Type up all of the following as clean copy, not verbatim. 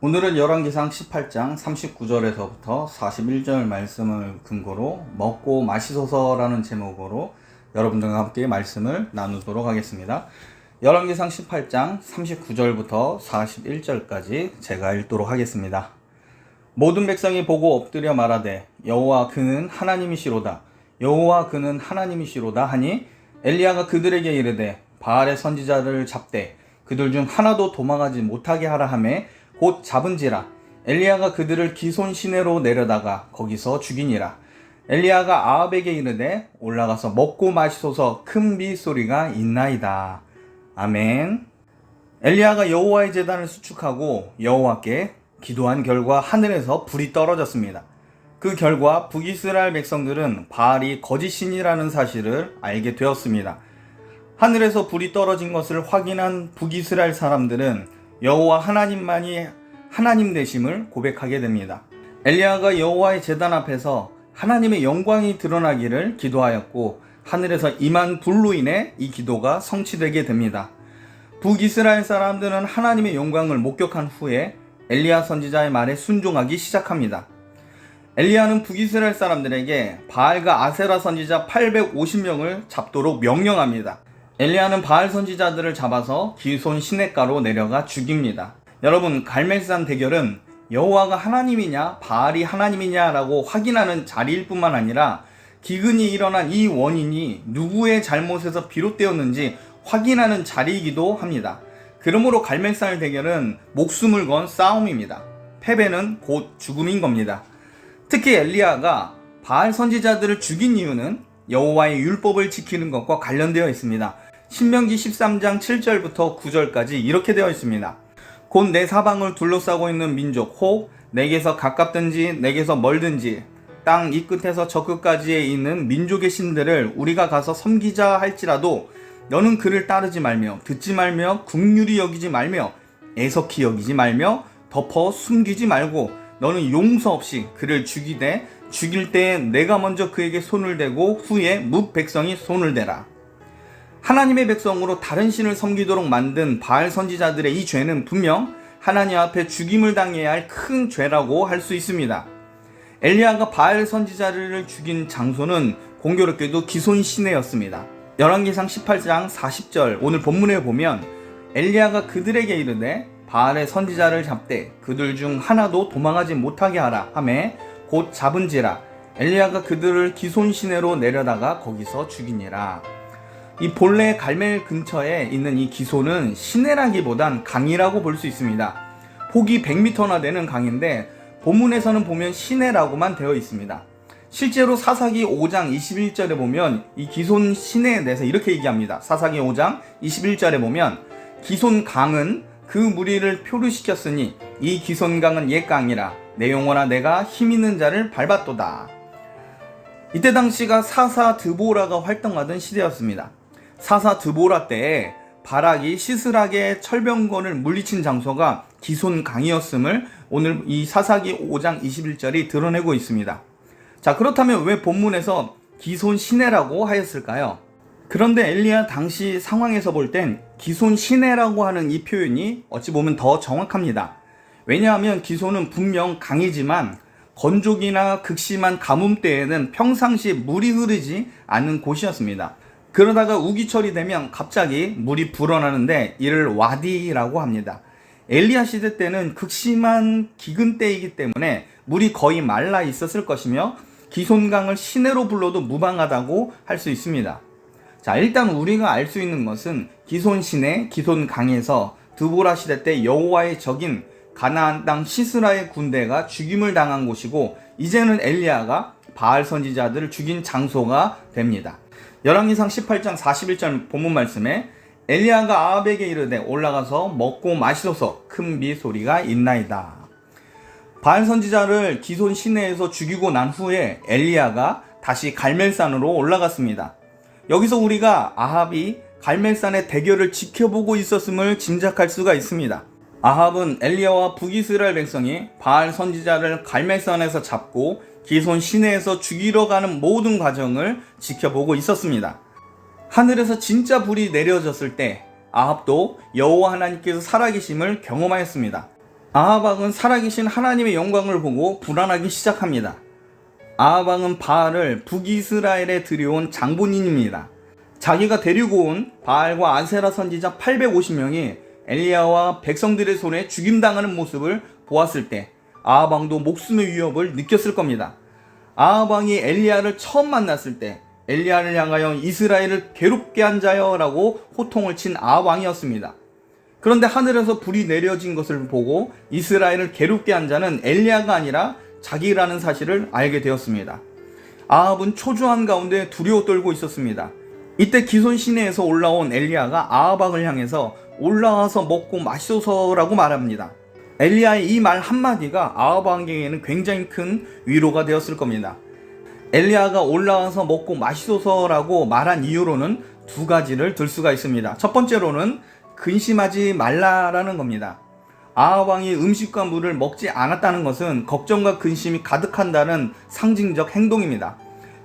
오늘은 열왕기상 18장 39절에서부터 41절 말씀을 근거로 먹고 마시소서라는 제목으로 여러분들과 함께 말씀을 나누도록 하겠습니다. 열왕기상 18장 39절부터 41절까지 제가 읽도록 하겠습니다. 모든 백성이 보고 엎드려 말하되 여호와 그는 하나님이시로다. 여호와 그는 하나님이시로다 하니 엘리야가 그들에게 이르되 바알의 선지자를 잡되 그들 중 하나도 도망하지 못하게 하라 하매 곧 잡은지라. 엘리야가 그들을 기손 시내로 내려다가 거기서 죽이니라. 엘리야가 아합에게 이르되 올라가서 먹고 마시소서 큰 비소리가 있나이다. 아멘. 엘리야가 여호와의 제단을 수축하고 여호와께 기도한 결과 하늘에서 불이 떨어졌습니다. 그 결과 북이스라엘 백성들은 바알이 거짓신이라는 사실을 알게 되었습니다. 하늘에서 불이 떨어진 것을 확인한 북이스라엘 사람들은 여호와 하나님만이 하나님 되심을 고백하게 됩니다. 엘리야가 여호와의 제단 앞에서 하나님의 영광이 드러나기를 기도하였고 하늘에서 임한 불로 인해 이 기도가 성취되게 됩니다. 북이스라엘 사람들은 하나님의 영광을 목격한 후에 엘리야 선지자의 말에 순종하기 시작합니다. 엘리야는 북이스라엘 사람들에게 바알과 아세라 선지자 850명을 잡도록 명령합니다. 엘리야는 바알 선지자들을 잡아서 기손 시냇가로 내려가 죽입니다. 여러분, 갈멜산 대결은 여호와가 하나님이냐 바알이 하나님이냐라고 확인하는 자리일 뿐만 아니라 기근이 일어난 이 원인이 누구의 잘못에서 비롯되었는지 확인하는 자리이기도 합니다. 그러므로 갈멜산 대결은 목숨을 건 싸움입니다. 패배는 곧 죽음인 겁니다. 특히 엘리야가 바알 선지자들을 죽인 이유는 여호와의 율법을 지키는 것과 관련되어 있습니다. 신명기 13장 7절부터 9절까지 이렇게 되어 있습니다. 곧 내 사방을 둘러싸고 있는 민족 혹 내게서 가깝든지 내게서 멀든지 땅 이 끝에서 저 끝까지에 있는 민족의 신들을 우리가 가서 섬기자 할지라도 너는 그를 따르지 말며 듣지 말며 긍휼히 여기지 말며 애석히 여기지 말며 덮어 숨기지 말고 너는 용서 없이 그를 죽이되 죽일 때에 내가 먼저 그에게 손을 대고 후에 뭇 백성이 손을 대라. 하나님의 백성으로 다른 신을 섬기도록 만든 바알 선지자들의 이 죄는 분명 하나님 앞에 죽임을 당해야 할 큰 죄라고 할 수 있습니다. 엘리야가 바알 선지자를 죽인 장소는 공교롭게도 기손 시내였습니다. 열왕기상 18장 40절 오늘 본문에 보면 엘리야가 그들에게 이르되 바알의 선지자를 잡되 그들 중 하나도 도망하지 못하게 하라 하매 곧 잡은지라. 엘리야가 그들을 기손 시내로 내려다가 거기서 죽이니라. 이 본래 갈멜 근처에 있는 이 기손은 시내라기보단 강이라고 볼 수 있습니다. 폭이 100m나 되는 강인데 본문에서는 보면 시내라고만 되어 있습니다. 실제로 사사기 5장 21절에 보면 이 기손 시내에 대해서 이렇게 얘기합니다. 사사기 5장 21절에 보면 기손 강은 그 무리를 표류시켰으니 이 기손 강은 옛 강이라 내 영혼아 내가 힘있는 자를 밟았도다. 이때 당시가 사사 드보라가 활동하던 시대였습니다. 사사 드보라 때에 바락이 시스락의 철병거를 물리친 장소가 기손 강이었음을 오늘 이 사사기 5장 21절이 드러내고 있습니다. 자, 그렇다면 왜 본문에서 기손 시내라고 하였을까요? 그런데 엘리야 당시 상황에서 볼 땐 기손 시내라고 하는 이 표현이 어찌 보면 더 정확합니다. 왜냐하면 기손은 분명 강이지만 건조기나 극심한 가뭄 때에는 평상시 물이 흐르지 않는 곳이었습니다. 그러다가 우기철이 되면 갑자기 물이 불어나는데 이를 와디라고 합니다. 엘리야 시대 때는 극심한 기근 때이기 때문에 물이 거의 말라 있었을 것이며 기손강을 시내로 불러도 무방하다고 할 수 있습니다. 자, 일단 우리가 알 수 있는 것은 기손 시내, 기손 강에서 드보라 시대 때 여호와의 적인 가나안 땅 시스라의 군대가 죽임을 당한 곳이고 이제는 엘리야가 바알 선지자들을 죽인 장소가 됩니다. 열왕기상 18장 41절 본문 말씀에 엘리야가 아합에게 이르되 올라가서 먹고 마시소서 큰 비소리가 있나이다. 바알 선지자를 기손 시내에서 죽이고 난 후에 엘리야가 다시 갈멜산으로 올라갔습니다. 여기서 우리가 아합이 갈멜산의 대결을 지켜보고 있었음을 짐작할 수가 있습니다. 아합은 엘리야와 북이스라엘 백성이 바알 선지자를 갈멜산에서 잡고 기손 시내에서 죽이러 가는 모든 과정을 지켜보고 있었습니다. 하늘에서 진짜 불이 내려졌을 때 아합도 여호와 하나님께서 살아계심을 경험하였습니다. 아합 왕은 살아계신 하나님의 영광을 보고 불안하기 시작합니다. 아합 왕은 바알을 북이스라엘에 들여온 장본인입니다. 자기가 데리고 온 바알과 아세라 선지자 850명이 엘리야와 백성들의 손에 죽임당하는 모습을 보았을 때 아합 왕도 목숨의 위협을 느꼈을 겁니다. 아합 왕이 엘리야를 처음 만났을 때 엘리야를 향하여 이스라엘을 괴롭게 한 자여라고 호통을 친 아합 왕이었습니다. 그런데 하늘에서 불이 내려진 것을 보고 이스라엘을 괴롭게 한 자는 엘리야가 아니라 자기라는 사실을 알게 되었습니다. 아합은 초조한 가운데 두려워 떨고 있었습니다. 이때 기손 시내에서 올라온 엘리야가 아합 왕을 향해서 올라와서 먹고 마시소서라고 말합니다. 엘리야의 이 말 한마디가 아합 왕에게는 굉장히 큰 위로가 되었을 겁니다. 엘리야가 올라와서 먹고 마시소서라고 말한 이유로는 두 가지를 들 수가 있습니다. 첫 번째로는 근심하지 말라라는 겁니다. 아합 왕이 음식과 물을 먹지 않았다는 것은 걱정과 근심이 가득한다는 상징적 행동입니다.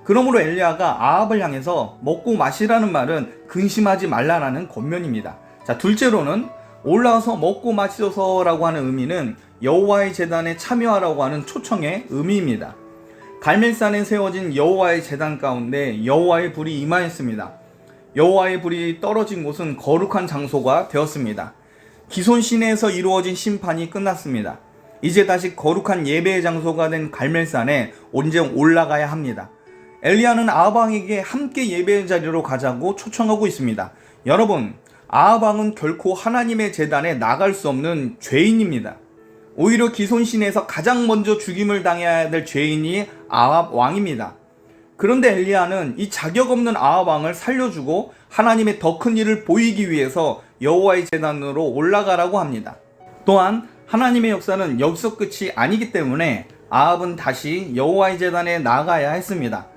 그러므로 엘리야가 아합을 향해서 먹고 마시라는 말은 근심하지 말라라는 권면입니다. 자, 둘째로는 올라와서 먹고 마시소서라고 하는 의미는 여호와의 제단에 참여하라고 하는 초청의 의미입니다. 갈멜산에 세워진 여호와의 제단 가운데 여호와의 불이 임하였습니다. 여호와의 불이 떨어진 곳은 거룩한 장소가 되었습니다. 기손 시내에서 이루어진 심판이 끝났습니다. 이제 다시 거룩한 예배의 장소가 된 갈멜산에 온전 올라가야 합니다. 엘리야는 아합 왕에게 함께 예배의 자리로 가자고 초청하고 있습니다. 여러분, 아합 왕은 결코 하나님의 제단에 나갈 수 없는 죄인입니다. 오히려 기손 시내에서 가장 먼저 죽임을 당해야 될 죄인이 아합 왕입니다. 그런데 엘리야는 이 자격 없는 아합 왕을 살려주고 하나님의 더 큰 일을 보이기 위해서 여호와의 제단으로 올라가라고 합니다. 또한 하나님의 역사는 여기서 끝이 아니기 때문에 아합은 다시 여호와의 제단에 나가야 했습니다.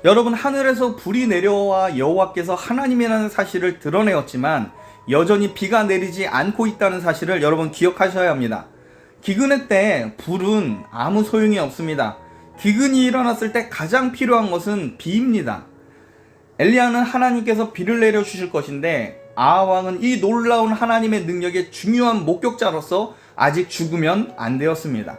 여러분, 하늘에서 불이 내려와 여호와께서 하나님이라는 사실을 드러내었지만 여전히 비가 내리지 않고 있다는 사실을 여러분 기억하셔야 합니다. 기근의 때 불은 아무 소용이 없습니다. 기근이 일어났을 때 가장 필요한 것은 비입니다. 엘리야는 하나님께서 비를 내려주실 것인데 아합 왕은 이 놀라운 하나님의 능력의 중요한 목격자로서 아직 죽으면 안 되었습니다.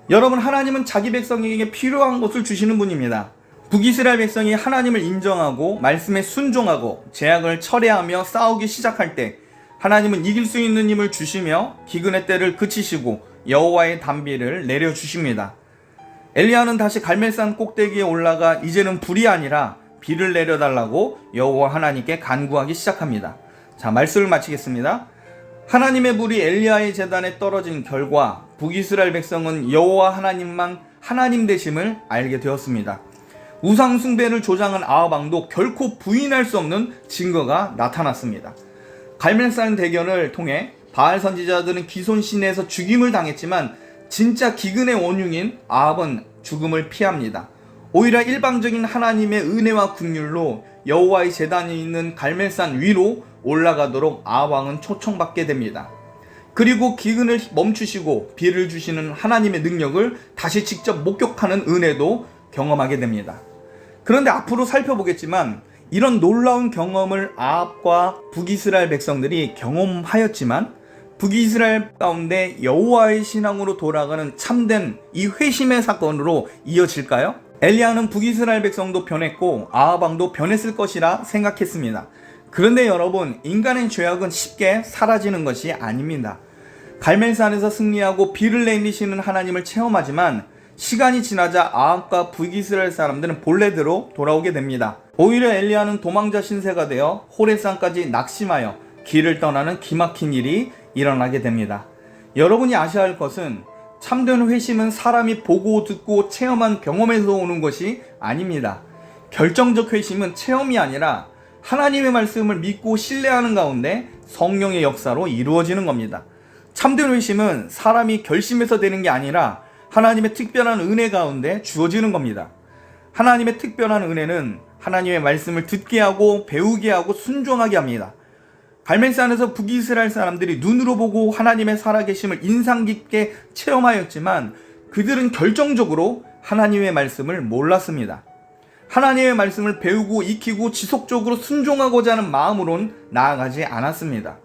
여러분, 하나님은 자기 백성에게 필요한 것을 주시는 분입니다. 북이스라엘 백성이 하나님을 인정하고 말씀에 순종하고 제약을 철회하며 싸우기 시작할 때 하나님은 이길 수 있는 힘을 주시며 기근의 때를 그치시고 여호와의 단비를 내려주십니다. 엘리야는 다시 갈멜산 꼭대기에 올라가 이제는 불이 아니라 비를 내려달라고 여호와 하나님께 간구하기 시작합니다. 자, 말씀을 마치겠습니다. 하나님의 불이 엘리야의 제단에 떨어진 결과 북이스라엘 백성은 여호와 하나님만 하나님 되심을 알게 되었습니다. 우상 숭배를 조장한 아합 왕도 결코 부인할 수 없는 증거가 나타났습니다. 갈멜산 대견을 통해 바알 선지자들은 기손 시내에서 죽임을 당했지만 진짜 기근의 원흉인 아합은 죽음을 피합니다. 오히려 일방적인 하나님의 은혜와 긍휼로 여호와의 제단이 있는 갈멜산 위로 올라가도록 아합 왕은 초청받게 됩니다. 그리고 기근을 멈추시고 비를 주시는 하나님의 능력을 다시 직접 목격하는 은혜도 경험하게 됩니다. 그런데 앞으로 살펴보겠지만 이런 놀라운 경험을 아합과 북이스라엘 백성들이 경험하였지만 북이스라엘 가운데 여호와의 신앙으로 돌아가는 참된 이 회심의 사건으로 이어질까요? 엘리야는 북이스라엘 백성도 변했고 아합 왕도 변했을 것이라 생각했습니다. 그런데 여러분, 인간의 죄악은 쉽게 사라지는 것이 아닙니다. 갈멜산에서 승리하고 비를 내리시는 하나님을 체험하지만 시간이 지나자 아합과 북이스라엘 사람들은 본래대로 돌아오게 됩니다. 오히려 엘리야는 도망자 신세가 되어 호레산까지 낙심하여 길을 떠나는 기막힌 일이 일어나게 됩니다. 여러분이 아셔야 할 것은 참된 회심은 사람이 보고 듣고 체험한 경험에서 오는 것이 아닙니다. 결정적 회심은 체험이 아니라 하나님의 말씀을 믿고 신뢰하는 가운데 성령의 역사로 이루어지는 겁니다. 참된 회심은 사람이 결심해서 되는 게 아니라 하나님의 특별한 은혜 가운데 주어지는 겁니다. 하나님의 특별한 은혜는 하나님의 말씀을 듣게 하고 배우게 하고 순종하게 합니다. 갈멜산에서 북이스라엘 사람들이 눈으로 보고 하나님의 살아계심을 인상 깊게 체험하였지만 그들은 결정적으로 하나님의 말씀을 몰랐습니다. 하나님의 말씀을 배우고 익히고 지속적으로 순종하고자 하는 마음으론 나아가지 않았습니다.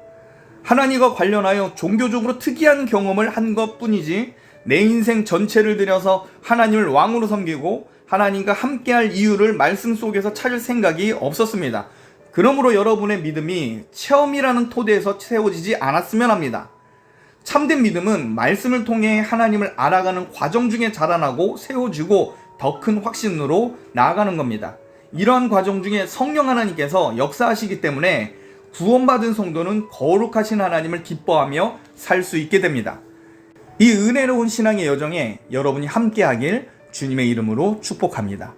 하나님과 관련하여 종교적으로 특이한 경험을 한 것뿐이지 내 인생 전체를 들여서 하나님을 왕으로 섬기고 하나님과 함께할 이유를 말씀 속에서 찾을 생각이 없었습니다. 그러므로 여러분의 믿음이 체험이라는 토대에서 세워지지 않았으면 합니다. 참된 믿음은 말씀을 통해 하나님을 알아가는 과정 중에 자라나고 세워지고 더 큰 확신으로 나아가는 겁니다. 이러한 과정 중에 성령 하나님께서 역사하시기 때문에 구원받은 성도는 거룩하신 하나님을 기뻐하며 살 수 있게 됩니다. 이 은혜로운 신앙의 여정에 여러분이 함께하길 주님의 이름으로 축복합니다.